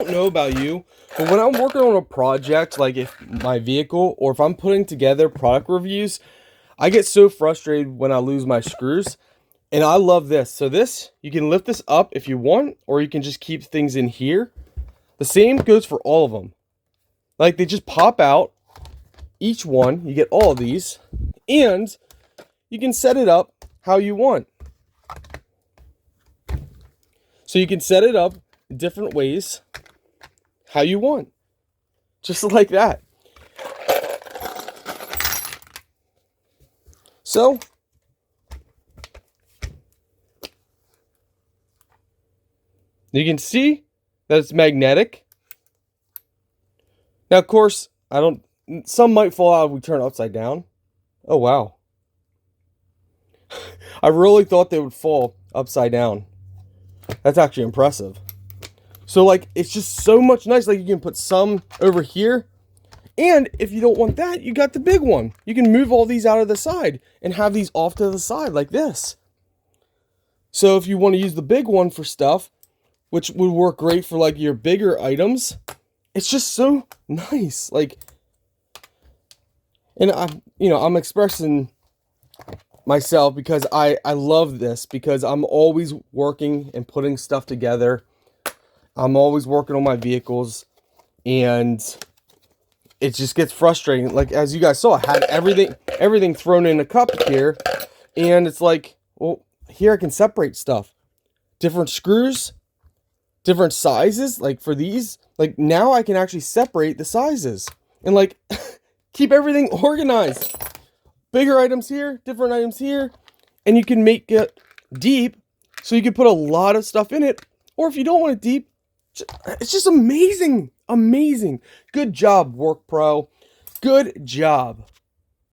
don't know about you, but when I'm working on a project, like if my vehicle or if I'm putting together product reviews, I get so frustrated when I lose my screws. And I love this. So this, you can lift this up if you want, or you can just keep things in here. The same goes for all of them. Like they just pop out, each one, you get all of these, and you can set it up how you want. So you can set it up different ways, how you want. Just like that. So, you can see that it's magnetic. Now, of course, some might fall out if we turn it upside down. Oh, wow. I really thought they would fall upside down. That's actually impressive. So, like, it's just so much nice. Like, you can put some over here. And if you don't want that, you got the big one. You can move all these out of the side and have these off to the side like this. So, if you want to use the big one for stuff, which would work great for, like, your bigger items, it's just so nice. Like, and I'm expressing myself because I love this, because I'm always working and putting stuff together. I'm always working on my vehicles, and it just gets frustrating. Like, as you guys saw, I had everything thrown in a cup here, and it's like, well, here I can separate stuff. Different screws, different sizes. Like for these, like now I can actually separate the sizes and like keep everything organized. Bigger items here, different items here, and you can make it deep, so you can put a lot of stuff in it. Or if you don't want it deep, it's just amazing. Amazing. Good job, WORKPRO. Good job.